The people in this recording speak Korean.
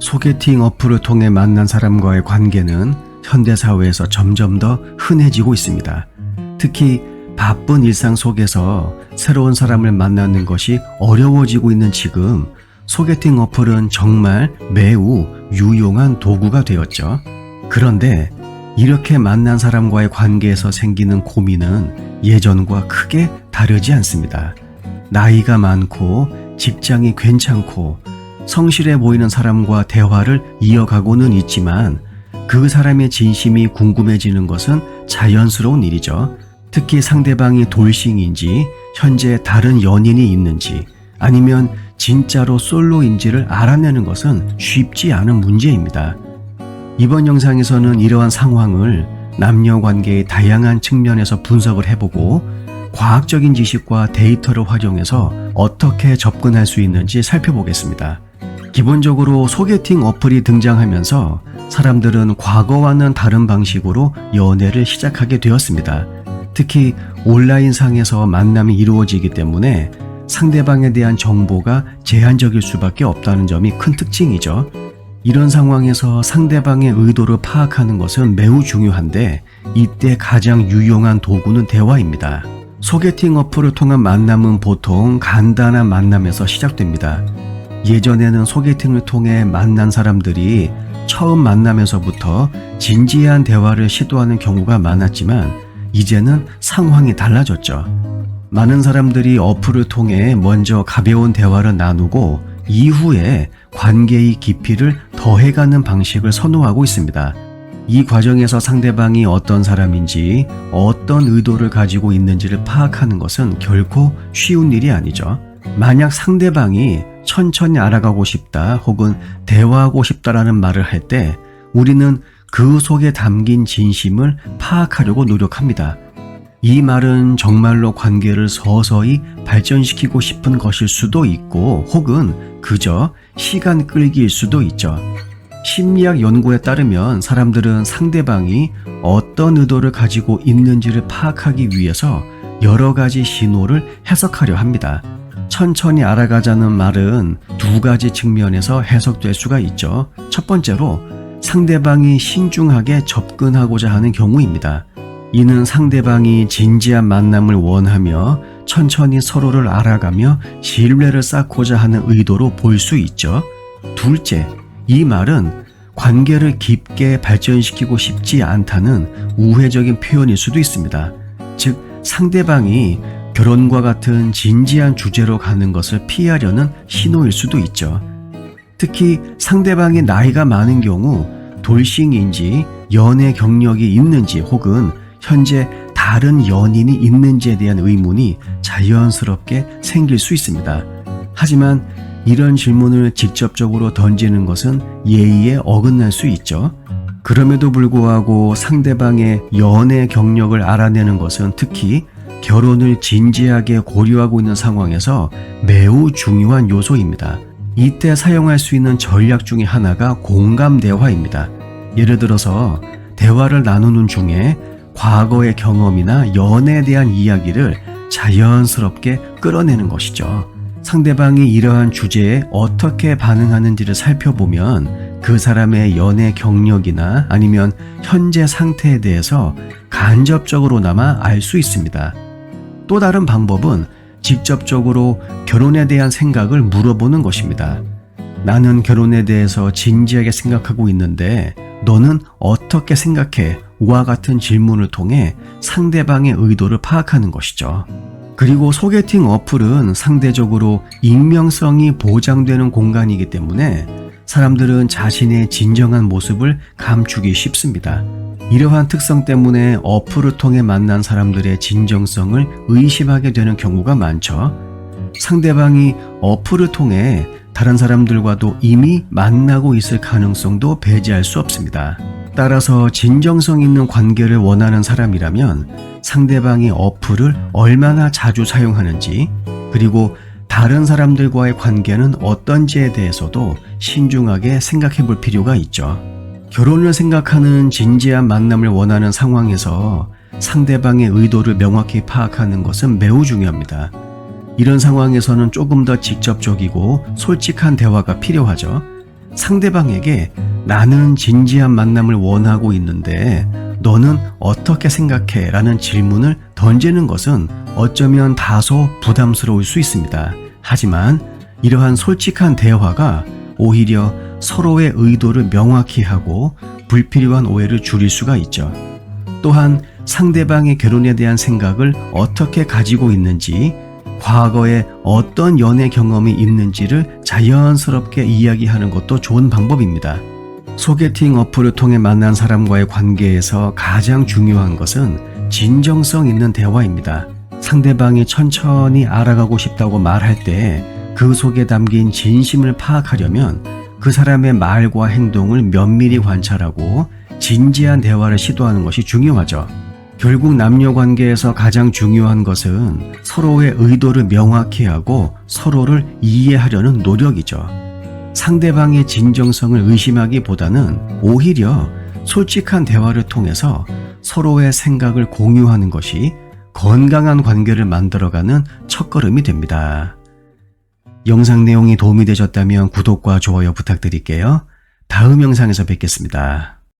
소개팅 어플을 통해 만난 사람과의 관계는 현대사회에서 점점 더 흔해지고 있습니다. 특히 바쁜 일상 속에서 새로운 사람을 만나는 것이 어려워지고 있는 지금, 소개팅 어플은 정말 매우 유용한 도구가 되었죠. 그런데 이렇게 만난 사람과의 관계에서 생기는 고민은 예전과 크게 다르지 않습니다. 나이가 많고 직장이 괜찮고 성실해 보이는 사람과 대화를 이어가고는 있지만 그 사람의 진심이 궁금해지는 것은 자연스러운 일이죠. 특히 상대방이 돌싱인지, 현재 다른 연인이 있는지, 아니면 진짜로 솔로인지를 알아내는 것은 쉽지 않은 문제입니다. 이번 영상에서는 이러한 상황을 남녀 관계의 다양한 측면에서 분석을 해보고 과학적인 지식과 데이터를 활용해서 어떻게 접근할 수 있는지 살펴보겠습니다. 기본적으로 소개팅 어플이 등장하면서 사람들은 과거와는 다른 방식으로 연애를 시작하게 되었습니다. 특히 온라인상에서 만남이 이루어지기 때문에 상대방에 대한 정보가 제한적일 수밖에 없다는 점이 큰 특징이죠. 이런 상황에서 상대방의 의도를 파악하는 것은 매우 중요한데, 이때 가장 유용한 도구는 대화입니다. 소개팅 어플을 통한 만남은 보통 간단한 만남에서 시작됩니다. 예전에는 소개팅을 통해 만난 사람들이 처음 만남에서부터 진지한 대화를 시도하는 경우가 많았지만 이제는 상황이 달라졌죠. 많은 사람들이 어플을 통해 먼저 가벼운 대화를 나누고 이후에 관계의 깊이를 더해가는 방식을 선호하고 있습니다. 이 과정에서 상대방이 어떤 사람인지, 어떤 의도를 가지고 있는지를 파악하는 것은 결코 쉬운 일이 아니죠. 만약 상대방이 천천히 알아가고 싶다 혹은 대화하고 싶다라는 말을 할 때 우리는 그 속에 담긴 진심을 파악하려고 노력합니다. 이 말은 정말로 관계를 서서히 발전시키고 싶은 것일 수도 있고, 혹은 그저 시간 끌기일 수도 있죠. 심리학 연구에 따르면 사람들은 상대방이 어떤 의도를 가지고 있는지를 파악하기 위해서 여러 가지 신호를 해석하려 합니다. 천천히 알아가자는 말은 두 가지 측면에서 해석될 수가 있죠. 첫 번째로 상대방이 신중하게 접근하고자 하는 경우입니다. 이는 상대방이 진지한 만남을 원하며 천천히 서로를 알아가며 신뢰를 쌓고자 하는 의도로 볼 수 있죠. 둘째, 이 말은 관계를 깊게 발전시키고 싶지 않다는 우회적인 표현일 수도 있습니다. 즉, 상대방이 결혼과 같은 진지한 주제로 가는 것을 피하려는 신호일 수도 있죠. 특히 상대방이 나이가 많은 경우 돌싱인지, 연애 경력이 있는지, 혹은 현재 다른 연인이 있는지에 대한 의문이 자연스럽게 생길 수 있습니다. 하지만 이런 질문을 직접적으로 던지는 것은 예의에 어긋날 수 있죠. 그럼에도 불구하고 상대방의 연애 경력을 알아내는 것은 특히 결혼을 진지하게 고려하고 있는 상황에서 매우 중요한 요소입니다. 이때 사용할 수 있는 전략 중에 하나가 공감 대화입니다. 예를 들어서 대화를 나누는 중에 과거의 경험이나 연애에 대한 이야기를 자연스럽게 끌어내는 것이죠. 상대방이 이러한 주제에 어떻게 반응하는지를 살펴보면 그 사람의 연애 경력이나 아니면 현재 상태에 대해서 간접적으로나마 알 수 있습니다. 또 다른 방법은 직접적으로 결혼에 대한 생각을 물어보는 것입니다. 나는 결혼에 대해서 진지하게 생각하고 있는데 너는 어떻게 생각해? 와 같은 질문을 통해 상대방의 의도를 파악하는 것이죠. 그리고 소개팅 어플은 상대적으로 익명성이 보장되는 공간이기 때문에 사람들은 자신의 진정한 모습을 감추기 쉽습니다. 이러한 특성 때문에 어플을 통해 만난 사람들의 진정성을 의심하게 되는 경우가 많죠. 상대방이 어플을 통해 다른 사람들과도 이미 만나고 있을 가능성도 배제할 수 없습니다. 따라서 진정성 있는 관계를 원하는 사람이라면 상대방이 어플을 얼마나 자주 사용하는지, 그리고 다른 사람들과의 관계는 어떤지에 대해서도 신중하게 생각해 볼 필요가 있죠. 결혼을 생각하는 진지한 만남을 원하는 상황에서 상대방의 의도를 명확히 파악하는 것은 매우 중요합니다. 이런 상황에서는 조금 더 직접적이고 솔직한 대화가 필요하죠. 상대방에게 나는 진지한 만남을 원하고 있는데 너는 어떻게 생각해? 라는 질문을 던지는 것은 어쩌면 다소 부담스러울 수 있습니다. 하지만 이러한 솔직한 대화가 오히려 서로의 의도를 명확히 하고 불필요한 오해를 줄일 수가 있죠. 또한 상대방의 결혼에 대한 생각을 어떻게 가지고 있는지, 과거에 어떤 연애 경험이 있는지를 자연스럽게 이야기하는 것도 좋은 방법입니다. 소개팅 어플을 통해 만난 사람과의 관계에서 가장 중요한 것은 진정성 있는 대화입니다. 상대방이 천천히 알아가고 싶다고 말할 때 그 속에 담긴 진심을 파악하려면 그 사람의 말과 행동을 면밀히 관찰하고 진지한 대화를 시도하는 것이 중요하죠. 결국 남녀 관계에서 가장 중요한 것은 서로의 의도를 명확히 하고 서로를 이해하려는 노력이죠. 상대방의 진정성을 의심하기보다는 오히려 솔직한 대화를 통해서 서로의 생각을 공유하는 것이 건강한 관계를 만들어가는 첫걸음이 됩니다. 영상 내용이 도움이 되셨다면 구독과 좋아요 부탁드릴게요. 다음 영상에서 뵙겠습니다.